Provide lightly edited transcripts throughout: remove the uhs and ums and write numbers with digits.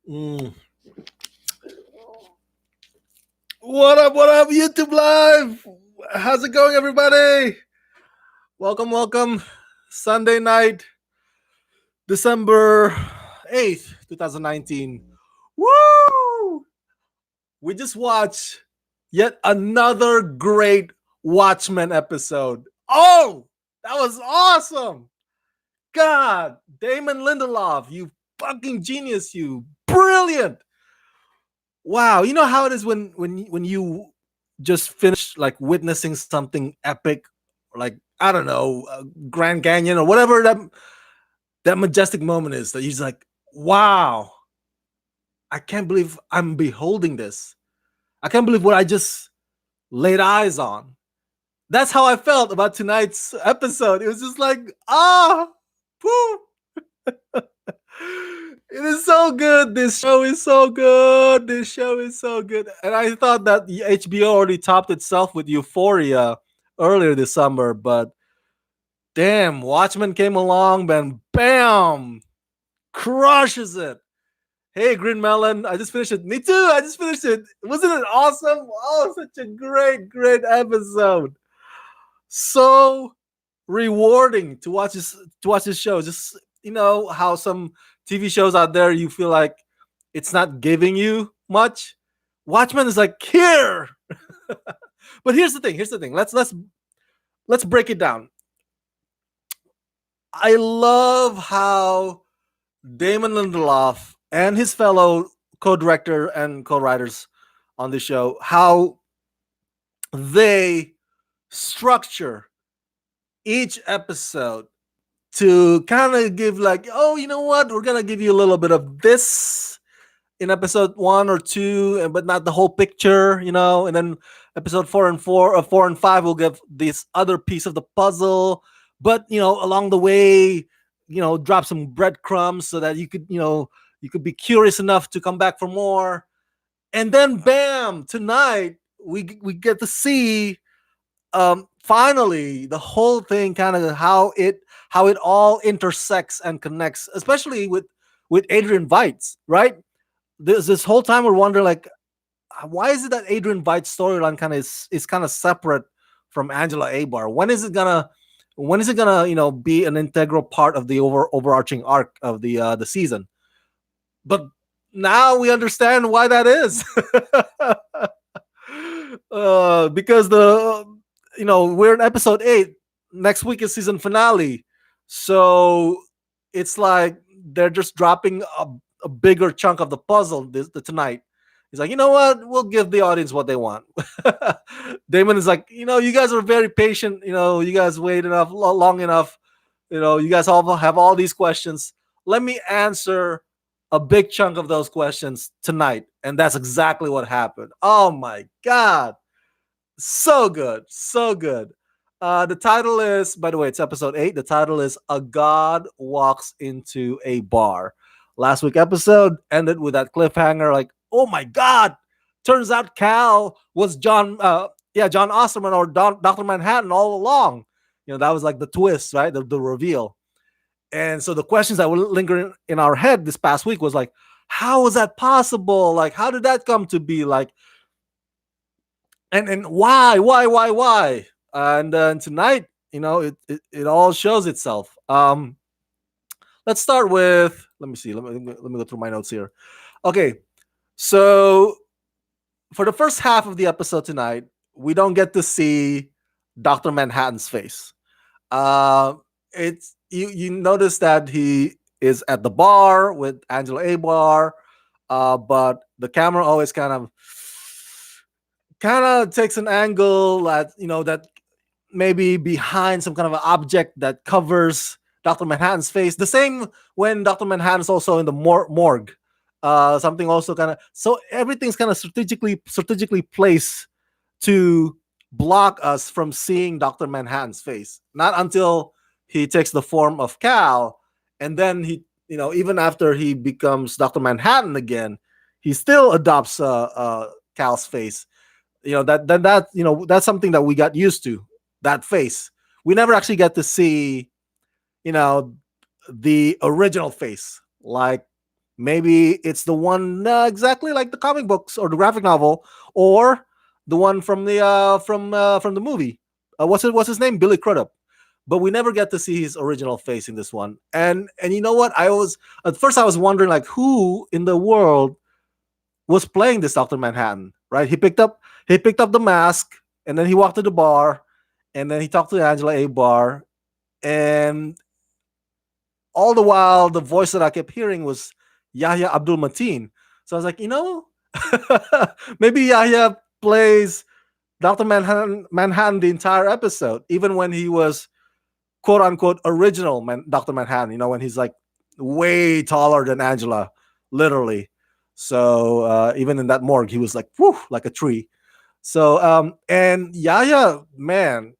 Mm. What up, YouTube Live? How's it going, everybody? Welcome, welcome. Sunday night, December 8th, 2019. Woo! We just watched yet another great Watchmen episode. Oh, that was awesome! God, Damon Lindelof, you fucking genius, you brilliant! Wow, you know how it is when you just finish like witnessing something epic, like I don't know, Grand Canyon or whatever that majestic moment is that you're just like, wow, I can't believe I'm beholding this. I can't believe what I just laid eyes on. That's how I felt about tonight's episode. It was just like, poof. It is so good. This show is so good. This show is so good. And I thought that the HBO already topped itself with Euphoria earlier this summer, but damn, Watchmen came along, man, bam, crushes it. Hey, Green Melon, I just finished it. Me too. I just finished it. Wasn't it awesome? Oh, such a great episode. So rewarding to watch this show. Just how some TV shows out there you feel like it's not giving you much. Watchmen is like here. But here's the thing. Let's break it down. I love how Damon Lindelof and his fellow co-director and co-writers on the show, how they structure each episode to kind of give like, oh, you know what, we're gonna give you a little bit of this in episode 1 or 2, but not the whole picture, and then episode 4 and 5 will give this other piece of the puzzle, but along the way, drop some breadcrumbs so that you could be curious enough to come back for more. And then bam, tonight we get to see finally the whole thing, kind of how it all intersects and connects, especially with Adrian Veidt, right? This whole time we're wondering like, why is it that Adrian Veidt's storyline kind of is kind of separate from Angela Abar? When is it gonna be an integral part of the overarching arc of the season? But now we understand why that is. Because we're in episode 8. Next week is season finale, so it's like they're just dropping a bigger chunk of the puzzle tonight. He's like, you know what? We'll give the audience what they want. Damon is like, you guys are very patient. You guys wait long enough. You guys all have all these questions. Let me answer a big chunk of those questions tonight. And that's exactly what happened. Oh my God. So good. So good. The title is, by the way, it's episode 8. The title is A God Walks into a Bar. Last week episode ended with that cliffhanger, like, oh my God. Turns out Cal was John Osterman or Dr. Manhattan all along. That was like the twist, right? The reveal. And so the questions that were lingering in our head this past week was like, how was that possible? Like, how did that come to be? Like, and why? And tonight, it all shows itself. Let's start with, let me see. Let me go through my notes here. Okay, so for the first half of the episode tonight, we don't get to see Dr. Manhattan's face. It's you notice that he is at the bar with Angela Abar, but the camera always kind of takes an angle that maybe behind some kind of an object that covers Dr. Manhattan's face. The same when Dr. Manhattan's also in the morgue. Something also kind of, so everything's kind of strategically placed to block us from seeing Dr. Manhattan's face. Not until he takes the form of Cal, and then he, even after he becomes Dr. Manhattan again, he still adopts Cal's face. That's something that we got used to. That face. We never actually get to see, the original face, like Maybe it's the one exactly like the comic books or the graphic novel, or the one from the movie. What's his name? Billy Crudup. But we never get to see his original face in this one. And you know what? I was at first I was wondering like who in the world was playing this Doctor Manhattan. Right? He picked up the mask, and then he walked to the bar, and then he talked to Angela Abar, and all the while the voice that I kept hearing was Yahya Abdul Mateen. So I was like, maybe Yahya plays Doctor Manhattan the entire episode, even when he was quote unquote original Doctor Manhattan. When he's like way taller than Angela, literally. So even in that morgue, he was like, whew, like a tree. So and Yahya, man,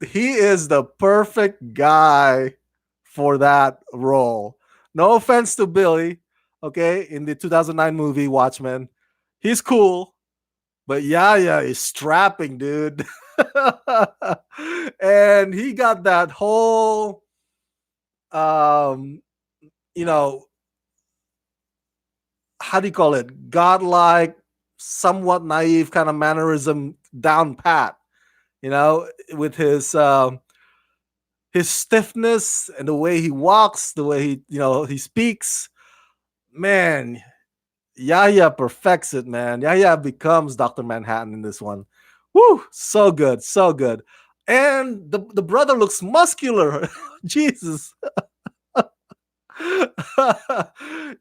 he is the perfect guy for that role. No offense to Billy, okay, in the 2009 movie Watchmen. He's cool, but Yaya is strapping, dude. And he got that whole um you know, how do you call it? Godlike, somewhat naive kind of mannerism down pat, with his stiffness and the way he walks, the way he speaks. Man, Yahya perfects it, man. Yahya becomes Dr. Manhattan in this one. Woo, so good, so good. And the brother looks muscular. Jesus.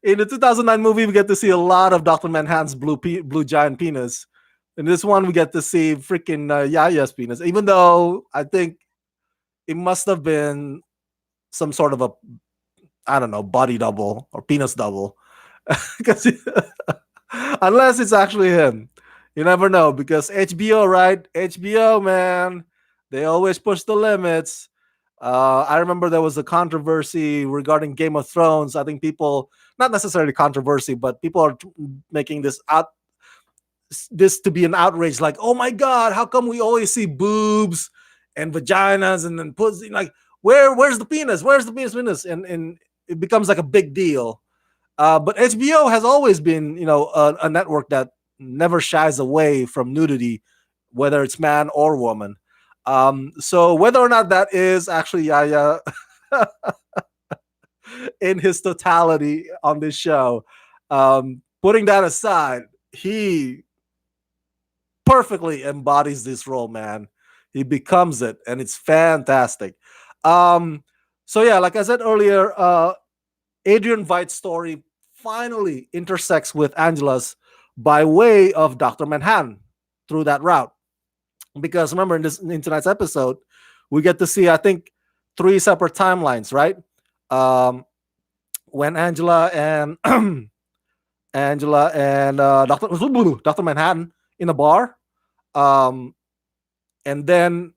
In the 2009 movie, we get to see a lot of Dr. Manhattan's blue giant penis. In this one, we get to see freaking Yahya's penis, even though I think it must have been some sort of a, I don't know, body double or penis double. Because unless it's actually him, you never know. Because HBO, right? HBO, man, they always push the limits. I remember there was a controversy regarding Game of Thrones. I think people, not necessarily controversy, but people are making this to be an outrage. Like, oh my god, how come we always see boobs and vaginas and then pussy? Like, where's the penis? Where's the penis? And it becomes like a big deal. But HBO has always been, a network that never shies away from nudity, whether it's man or woman. So whether or not that is actually Yaya in his totality on this show, putting that aside, he perfectly embodies this role, man. He becomes it, and it's fantastic. So yeah, like I said earlier, Adrian Veidt's story finally intersects with Angela's by way of Dr. Manhattan through that route. Because remember, in tonight's episode, we get to see, I think, 3 separate timelines, right? When Angela and Dr. Manhattan in a bar, and then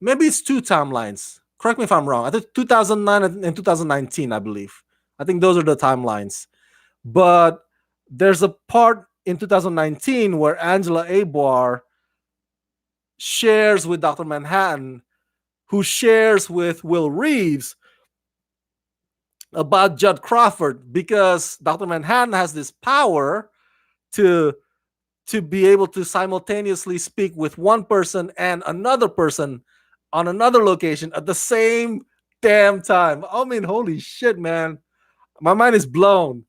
maybe it's 2 timelines. Correct me if I'm wrong. I think 2009 and 2019, I believe. I think those are the timelines. But there's a part in 2019 where Angela Abar shares with Dr. Manhattan, who shares with Will Reeves about Judd Crawford, because Dr. Manhattan has this power to be able to simultaneously speak with one person and another person on another location at the same damn time. I mean, holy shit, man. My mind is blown.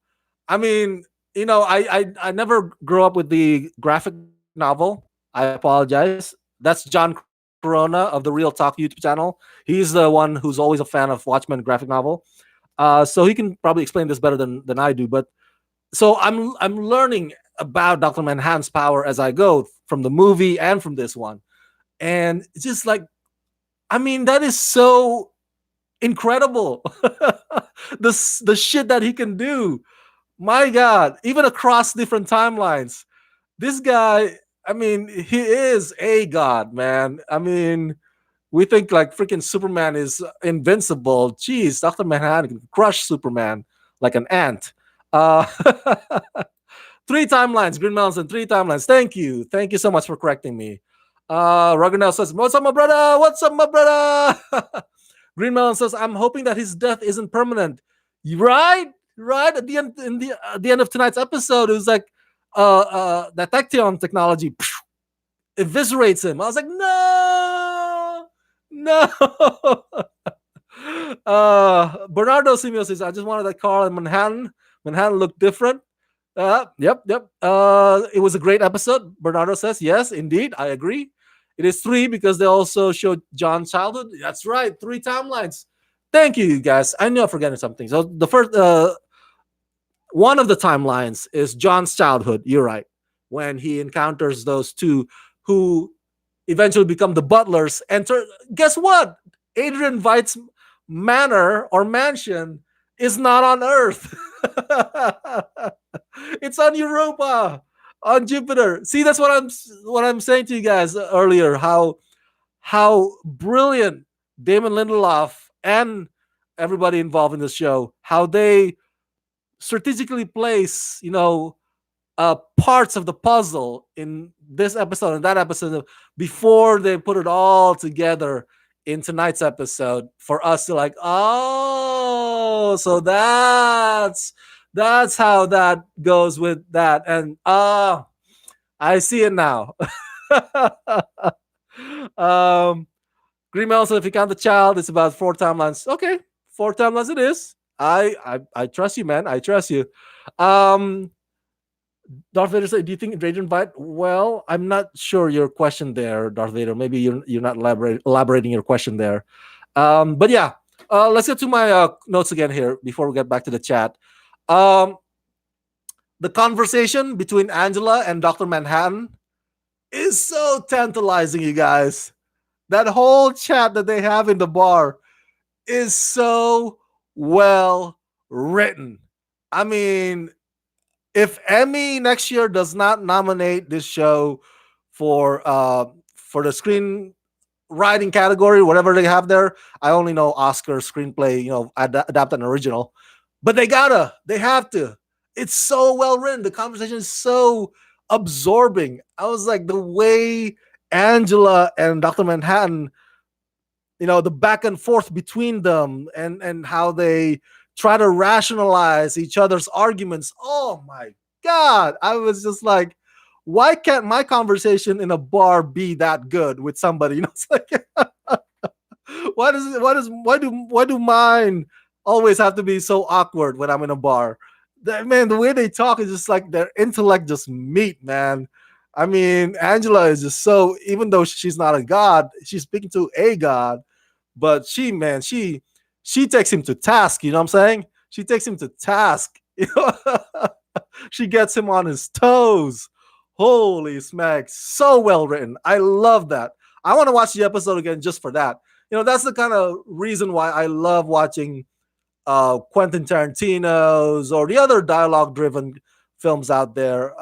I mean, I never grew up with the graphic novel. I apologize. That's John Corona of the Real Talk YouTube channel. He's the one who's always a fan of Watchmen graphic novel. So he can probably explain this better than I do. But so I'm learning about Dr. Manhattan's power as I go from the movie and from this one. And it's just like, I mean, that is so incredible. The shit that he can do. My God, even across different timelines. This guy, I mean, he is a god, man. I mean, we think like freaking Superman is invincible. Jeez, Dr. Manhattan can crush Superman like an ant. Uh, 3 timelines, Green Mountain, 3 timelines. Thank you. Thank you so much for correcting me. Ragnell says, what's up, my brother? What's up, my brother? Green Melon says, "I'm hoping that his death isn't permanent." Right, right. At the end, at the end of tonight's episode, it was like that Tachyon technology eviscerates him. I was like, no, no. Bernardo Simio says, "I just wanted that car in Manhattan. Manhattan looked different." Yep, yep. It was a great episode. Bernardo says, "Yes, indeed, I agree." It is three because they also showed John's childhood. That's right, three timelines. Thank you, guys. I know I'm forgetting something. So the first, one of the timelines is John's childhood. You're right. When he encounters those two who eventually become the butlers. Guess what? Adrian Veidt's manor or mansion is not on Earth. It's on Europa, on Jupiter. See, that's what I'm saying to you guys earlier. How brilliant Damon Lindelof and everybody involved in the show, how they strategically place, parts of the puzzle in this episode and that episode before they put it all together in tonight's episode for us to like, oh, so that's how that goes with that. And I see it now. um Green Mel said if you count the child, it's about four timelines. Okay, four timelines it is. I trust you, man. I trust you. Um Darth Vader said, "Do you think Radiant Bite?" Well, I'm not sure your question there, Darth Vader. Maybe you're not elaborating your question there. But yeah, let's get to my notes again here before we get back to the chat. Um, the conversation between Angela and Doctor Manhattan is so tantalizing, you guys. That whole chat that they have in the bar is so well written. I mean, if Emmy next year does not nominate this show for the screen writing category, whatever they have there, I only know Oscar screenplay, adapt an original, but they have to. It's so well written. The conversation is so absorbing. I was like the way Angela and Dr. Manhattan, the back and forth between them and how they try to rationalize each other's arguments. Oh my god, I was just like, why can't my conversation in a bar be that good with somebody? It's like, why do mine always have to be so awkward when I'm in a bar? Man, the way they talk is just like their intellect just meet, man. I mean, Angela is just so, even though she's not a god, she's speaking to a god, but she takes him to task. You know what I'm saying? She takes him to task. She gets him on his toes. Holy smacks! So well written. I love that. I want to watch the episode again just for that. That's the kind of reason why I love watching Quentin Tarantino's or the other dialogue-driven films out there.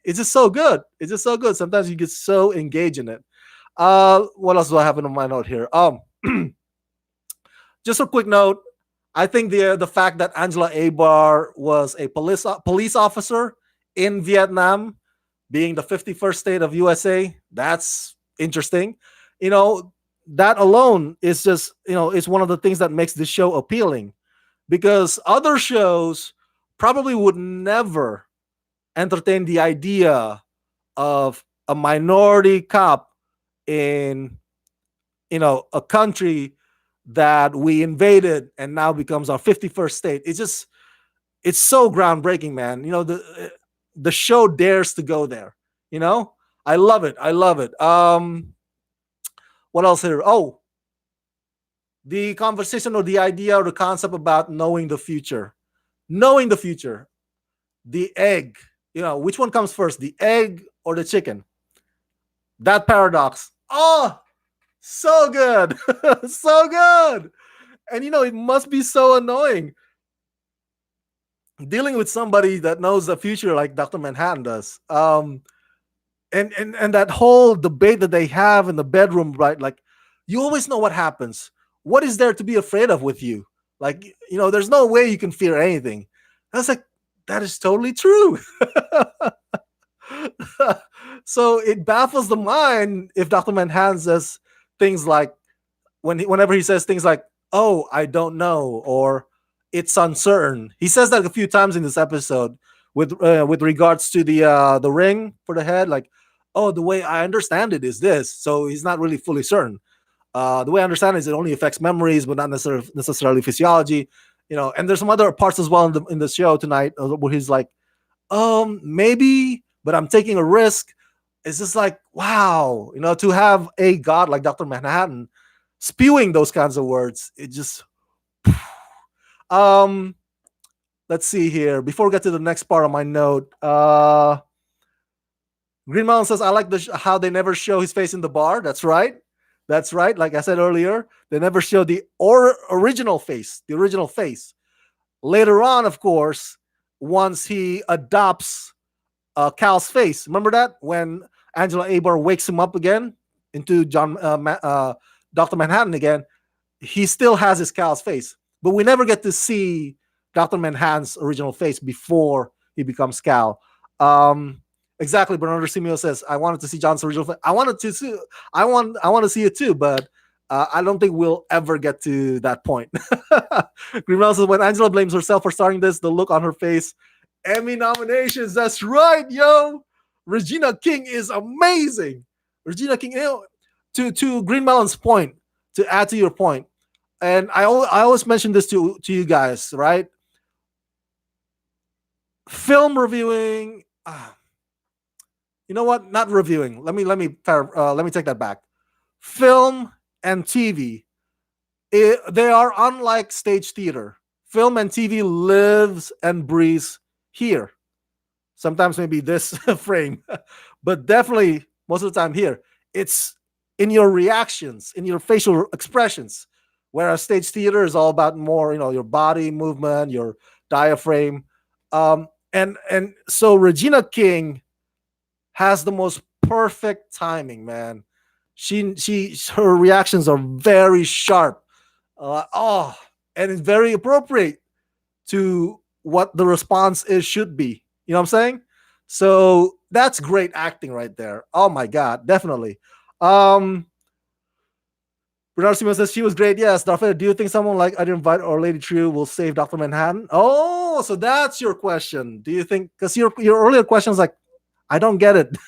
It's just so good. It's just so good. Sometimes you get so engaged in it. What else do I have in my note here? Just a quick note. I think the fact that Angela Abar was a police officer in Vietnam, being the 51st state of USA, that's interesting. That alone is just is one of the things that makes this show appealing, because other shows probably would never entertain the idea of a minority cop in a country that we invaded and now becomes our 51st state. It's so groundbreaking, man. The show dares to go there. I love it. I love it. What else here? Oh, the conversation or the idea or the concept about knowing the future. Knowing the future. The egg. Which one comes first, the egg or the chicken? That paradox. Oh, so good. So good. And it must be so annoying dealing with somebody that knows the future like Dr. Manhattan does. And that whole debate that they have in the bedroom, right? Like, you always know what happens. What is there to be afraid of with you? Like, there's no way you can fear anything. I was like, that is totally true. So it baffles the mind if Dr. Manhattan says things like, whenever he says things like, "Oh, I don't know," or "It's uncertain." He says that a few times in this episode with regards to the ring for the head. Like, "Oh, the way I understand it is this," so he's not really fully certain. The way I understand it is it only affects memories, but not necessarily physiology. And there's some other parts as well in the show tonight where he's like, maybe, but I'm taking a risk. It's just like, wow, to have a god like Dr. Manhattan spewing those kinds of words. It just um let's see here. Before we get to the next part of my note, Green Mountain says, I like how they never show his face in the bar. That's right. That's right. Like I said earlier, they never show the original face, the original face. Later on, of course, once he adopts Cal's face. Remember that when Angela Abar wakes him up again into Dr. Manhattan again, he still has his Cal's face, but we never get to see Dr. Manhattan's original face before he becomes Cal. Exactly. Bernardo Simeo says, "I wanted to see John's original face. I wanted to see. I want to see it too, but." I don't think we'll ever get to that point. Grimel says, when Angela blames herself for starting this, the look on her face, Emmy nominations. That's right, yo. Regina King is amazing. Regina King, to Green Melon's point, to add to your point, and I always mention this to you guys, right? Film reviewing. You know what? Not reviewing. Let me take that back. Film and TV, they are unlike stage theater. Film and TV lives and breathes here. Sometimes maybe this frame, but definitely most of the time here. It's in your reactions, in your facial expressions. Whereas stage theater is all about more, your body movement, your diaphragm. And so Regina King has the most perfect timing, man. Her reactions are very sharp. And it's very appropriate to what the response is should be. You know what I'm saying? So that's great acting right there. Oh my god, definitely. Bernard Simon says she was great. Yes, Darth Vader. Do you think someone like I didn't invite or Lady True will save Dr. Manhattan? Oh, so that's your question. Do you think? Because your earlier question is like, I don't get it.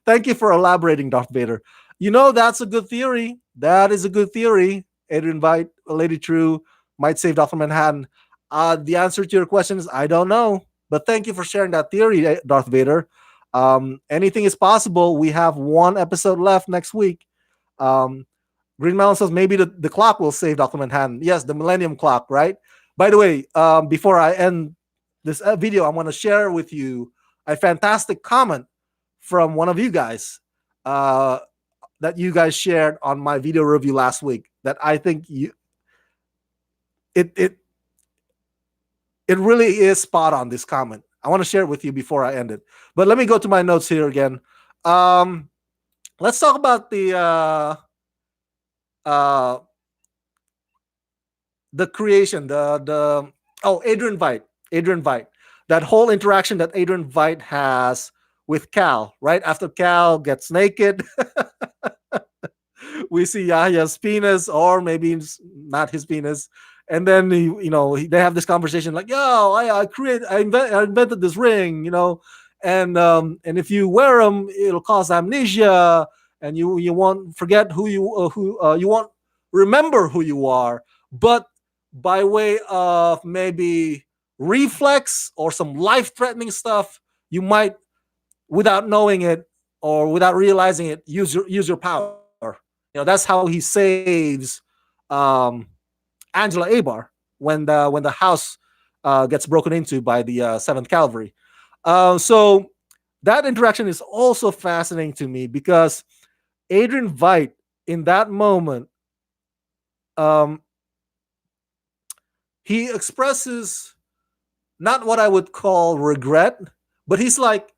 Thank you for elaborating, Darth Vader. That's a good theory. That is a good theory. Adrian Veidt, Lady True might save Dr. Manhattan. The answer to your question is I don't know. But thank you for sharing that theory, Darth Vader. Anything is possible. We have one episode left next week. Green Mountain says maybe the clock will save Dr. Manhattan. Yes, the Millennium Clock, right? By the way, before I end this video, I want to share with you a fantastic comment from one of you guys that you guys shared on my video review last week that I think it really is spot on, this comment. I want to share it with you before I end it. But let me go to my notes here again. Let's talk about the creation, Adrian Veidt. That whole interaction that Adrian Veidt has with Cal, right after Cal gets naked. We see Yahya's penis, or maybe it's not his penis. And then they have this conversation like, "Yo, I invented this ring, and if you wear them, it'll cause amnesia, and you won't forget you won't remember who you are, but by way of maybe reflex or some life-threatening stuff, you might, without knowing it or without realizing it, use your power." That's how he saves Angela Abar when the house gets broken into by the Seventh Cavalry. So that interaction is also fascinating to me because Adrian Veidt in that moment, he expresses not what I would call regret, but he's like,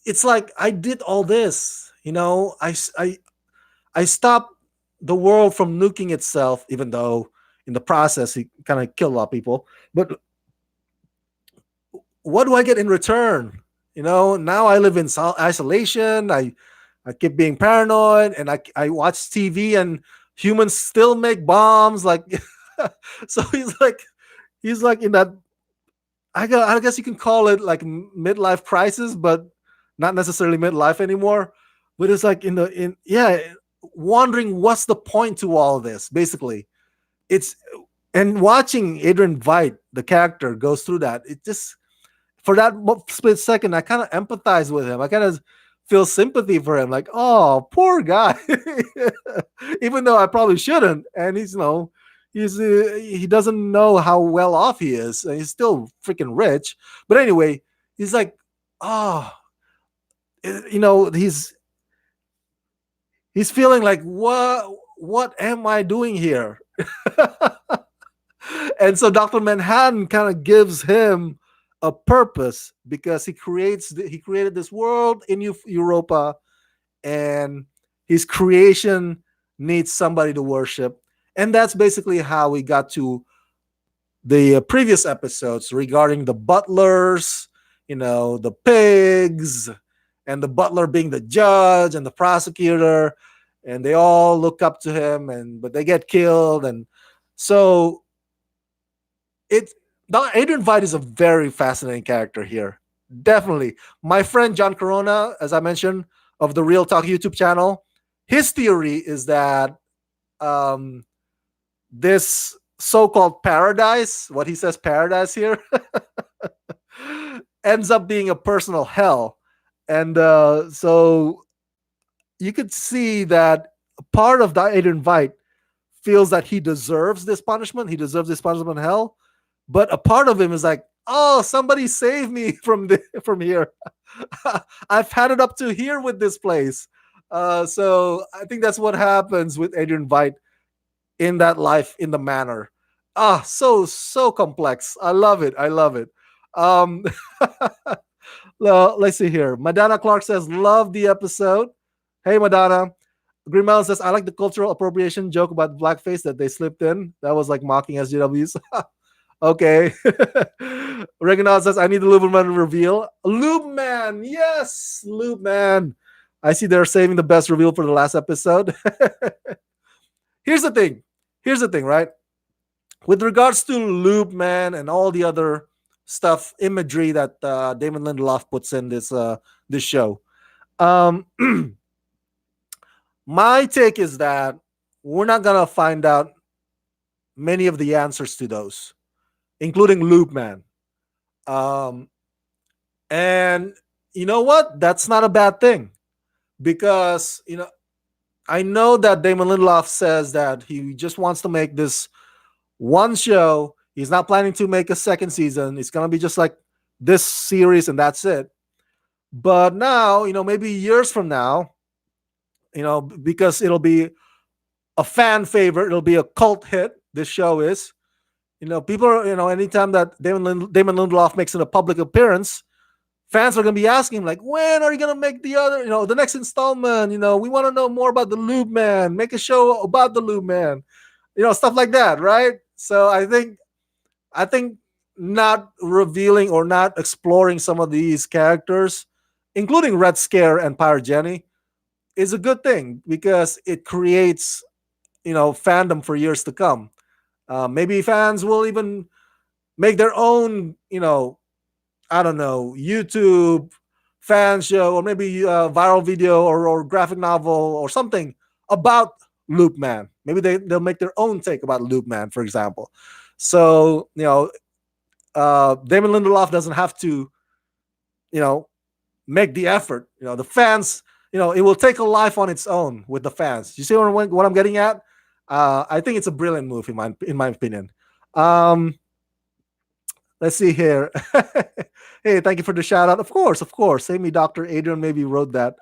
it's like, I did all this, I stopped the world from nuking itself, even though in the process he kind of killed a lot of people. But what do I get in return? Now I live in isolation. I keep being paranoid, and I watch TV, and humans still make bombs. Like, so he's like in that. I guess you can call it like midlife crisis, but not necessarily midlife anymore. But it's like in yeah, wondering what's the point to all this. Basically, it's and watching Adrian Veidt, the character, goes through that. It just for that split second, I kind of empathize with him. I kind of feel sympathy for him. Like, oh, poor guy. Even though I probably shouldn't. And he doesn't know how well off he is. And he's still freaking rich. But anyway, he's like, oh, he's feeling like what am I doing here? And so Dr. Manhattan kind of gives him a purpose because he created this world in Europa, and his creation needs somebody to worship. And that's basically how we got to the previous episodes regarding the butlers, the pigs, and the butler being the judge and the prosecutor, and they all look up to him, but they get killed. And so it Adrian Veidt is a very fascinating character here. Definitely. My friend John Corona, as I mentioned, of the Real Talk YouTube channel, his theory is that um, this so-called paradise, what he says paradise here, ends up being a personal hell. And so you could see that part of Adrian Veidt feels that he deserves this punishment. He deserves this punishment in hell. But a part of him is like, oh, somebody save me from here. I've had it up to here with this place. So I think that's what happens with Adrian Veidt in that life in the manor. So complex. I love it. I love it. Um, let's see here. Madonna Clark says, love the episode. Hey, Madonna. Green Mountain says, I like the cultural appropriation joke about blackface that they slipped in. That was like mocking SJWs. Okay. Reginald says, I need the Lube Man reveal. Lube Man. Yes. Lube Man. I see they're saving the best reveal for the last episode. Here's the thing. Here's the thing, right? With regards to Lube Man and all the other stuff, imagery that Damon Lindelof puts in this show. My take is that we're not going to find out many of the answers to those, including Lube Man. And you know what? That's not a bad thing because, I know that Damon Lindelof says that he just wants to make this one show. He's not planning to make a second season. It's going to be just like this series and that's it. But now, maybe years from now, because it'll be a fan favorite, it'll be a cult hit. This show is, people are, anytime that Damon Lindelof makes a public appearance, fans are going to be asking him, like, when are you going to make the next installment? We want to know more about the Lube Man. Make a show about the Lube Man. Stuff like that, right? So I think not revealing or not exploring some of these characters, including Red Scare and Pirate Jenny, is a good thing because it creates, fandom for years to come. Maybe fans will even make their own, I don't know, YouTube fan show or maybe a viral video or graphic novel or something about Loop Man. Maybe they'll make their own take about Loop Man, for example. So, Damon Lindelof doesn't have to, make the effort. The fans, it will take a life on its own with the fans. You see what I'm getting at? I think it's a brilliant move in my opinion. Let's see here. Hey, thank you for the shout out. Of course. Save me, Doctor. Adrian maybe wrote that.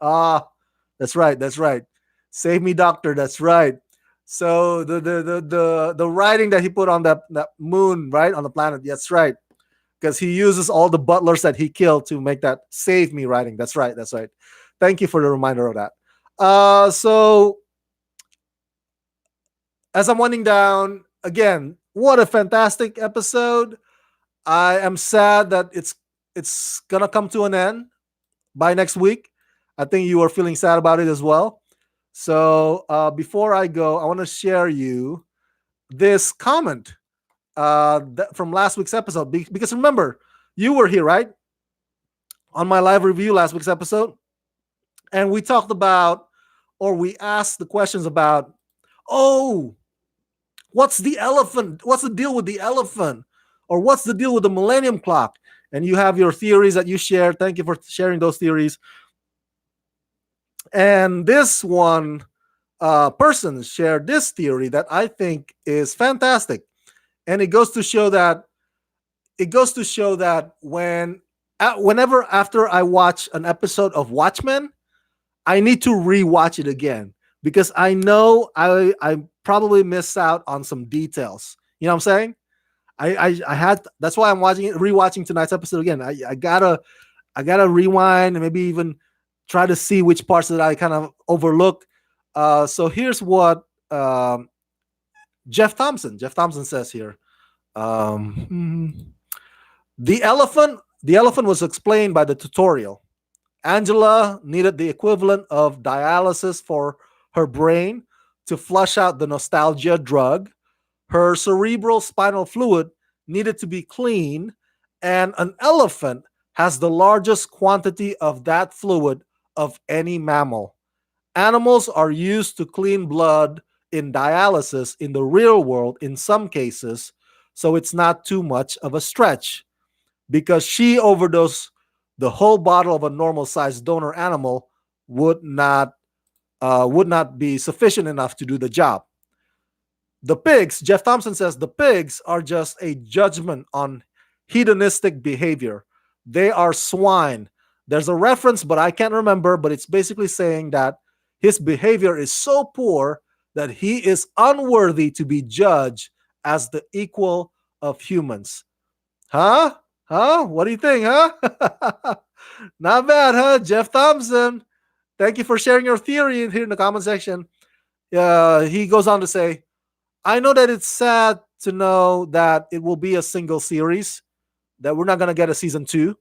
That's right. Save me, Doctor. That's right. So the writing that he put on that moon, right, on the planet. That's right. Because he uses all the butlers that he killed to make that save me writing. That's right. Thank you for the reminder of that. So as I'm winding down, again, what a fantastic episode. I am sad that it's gonna come to an end by next week. I think you are feeling sad about it as well. So before I go, I want to share you this comment from last week's episode. Because remember, you were here, right? On my live review last week's episode. And we talked about, or we asked the questions about, oh, what's the elephant? What's the deal with the elephant? Or what's the deal with the Millennium Clock? And you have your theories that you shared. Thank you for sharing those theories. And this one person shared this theory that I think is fantastic. And it goes to show that whenever after I watch an episode of Watchmen, I need to rewatch it again because I know I probably missed out on some details. You know what I'm saying? I had that's why I'm rewatching tonight's episode again. I gotta rewind and maybe even try to see which parts that I kind of overlook. So here's what Jeff Thompson says here. Um, the elephant was explained by the tutorial. Angela needed the equivalent of dialysis for her brain to flush out the nostalgia drug. Her cerebral spinal fluid needed to be clean, and an elephant has the largest quantity of that fluid of any mammal. Animals are used to clean blood in dialysis in the real world in some cases, so it's not too much of a stretch. Because she overdosed the whole bottle of a normal sized donor animal would not be sufficient enough to do the job. The pigs, Jeff Thompson says, the pigs are just a judgment on hedonistic behavior. They are swine. There's a reference, but I can't remember, but it's basically saying that his behavior is so poor that he is unworthy to be judged as the equal of humans. Huh? Huh? What do you think, huh? Not bad, huh? Jeff Thompson. Thank you for sharing your theory here in the comment section. He goes on to say, I know that it's sad to know that it will be a single series, that we're not going to get a season two.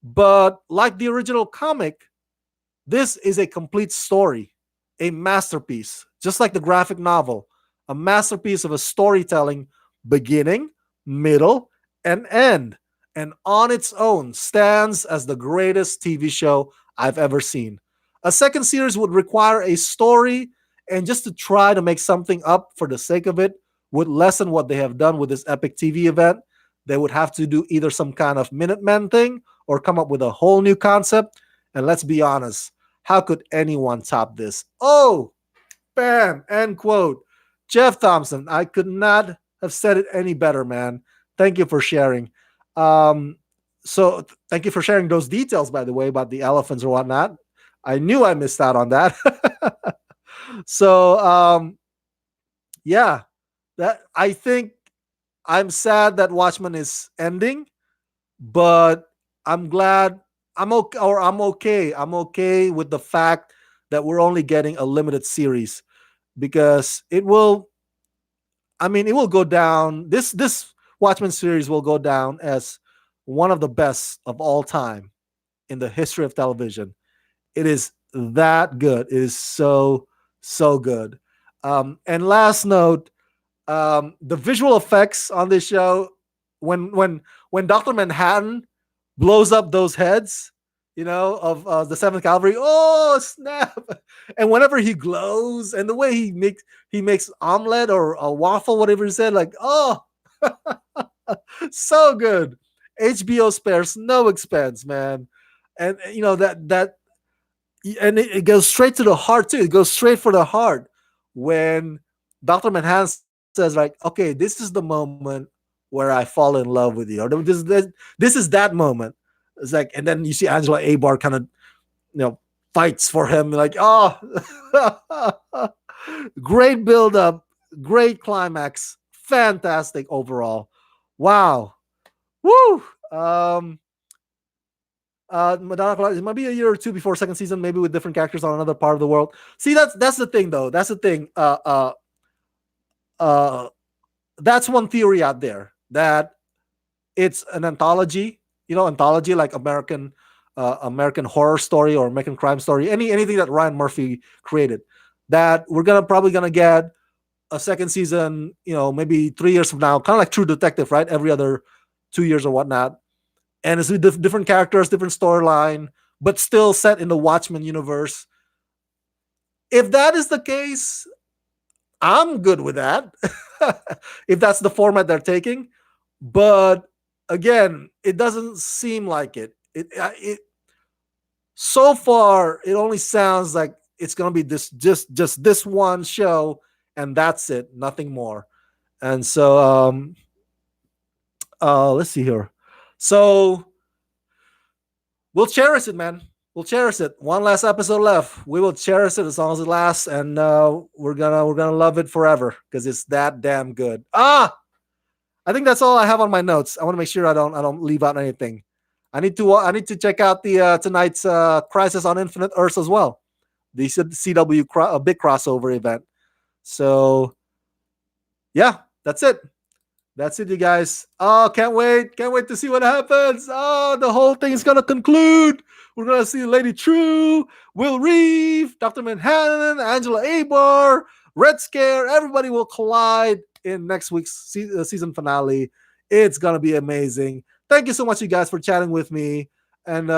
But like the original comic, this is a complete story, a masterpiece, just like the graphic novel, a masterpiece of a storytelling beginning, middle, and end. And on its own stands as the greatest TV show I've ever seen. A second series would require a story, and just to try to make something up for the sake of it would lessen what they have done with this epic TV event. They would have to do either some kind of Minutemen thing or come up with a whole new concept. And let's be honest, how could anyone top this? Oh, bam, end quote. Jeff Thompson, I could not have said it any better, man. Thank you for sharing. Um, thank you for sharing those details, by the way, about the elephants or whatnot. I knew I missed out on that. so yeah, that I think I'm sad that Watchmen is ending, but I'm glad I'm okay. I'm okay with the fact that we're only getting a limited series because it will go down. This Watchmen series will go down as one of the best of all time in the history of television. It is that good. It is so good. And last note, the visual effects on this show when Doctor Manhattan blows up those heads, of the Seventh Cavalry. Oh snap! And whenever he glows, and the way he makes omelet or a waffle, whatever he said, like so good. HBO spares no expense, man, and that and it goes straight to the heart too. It goes straight for the heart when Doctor Manhattan says, like, okay, this is the moment where I fall in love with you, or this is that moment. It's like, and then you see Angela Abar kind of, fights for him, like, oh, great build up, great climax, fantastic overall. Wow, woo. Madonna, it might be a year or two before second season, maybe with different characters on another part of the world. See, that's the thing, though. That's the thing. Uh, that's one theory out there that it's an anthology. Anthology like American Horror Story or American Crime Story. Anything that Ryan Murphy created. that we're gonna probably gonna get a second season, maybe 3 years from now, kind of like True Detective, right? Every other 2 years or whatnot, and it's with different characters, different storyline, but still set in the Watchmen universe. If that is the case, I'm good with that. If that's the format they're taking, but again, it doesn't seem like it. It so far it only sounds like it's gonna be this just this one show, and that's it, nothing more. And so let's see here. So we'll cherish it, man. We'll cherish it. One last episode left. We will cherish it as long as it lasts, and we're gonna love it forever because it's that damn good. I think that's all I have on my notes. I want to make sure I don't leave out anything. I need to check out the tonight's Crisis on Infinite Earths as well. The CW a big crossover event. So yeah, that's it. That's it, you guys. Oh, can't wait. Can't wait to see what happens. Oh, the whole thing is going to conclude. We're going to see Lady True, Will Reeve, Dr. Manhattan, Angela Abar, Red Scare. Everybody will collide in next week's season finale. It's going to be amazing. Thank you so much, you guys, for chatting with me. And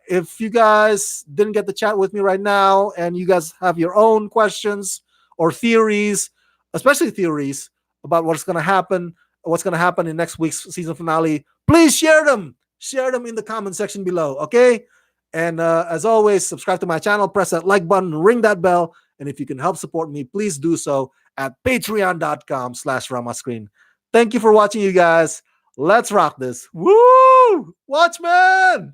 if you guys didn't get to chat with me right now and you guys have your own questions or theories, especially theories, about what's going to happen in next week's season finale, please share them. Share them in the comment section below, okay? And as always, subscribe to my channel, press that like button, ring that bell, and if you can help support me, please do so at patreon.com/ramascreen. Thank you for watching, you guys. Let's rock this. Woo! Watchmen!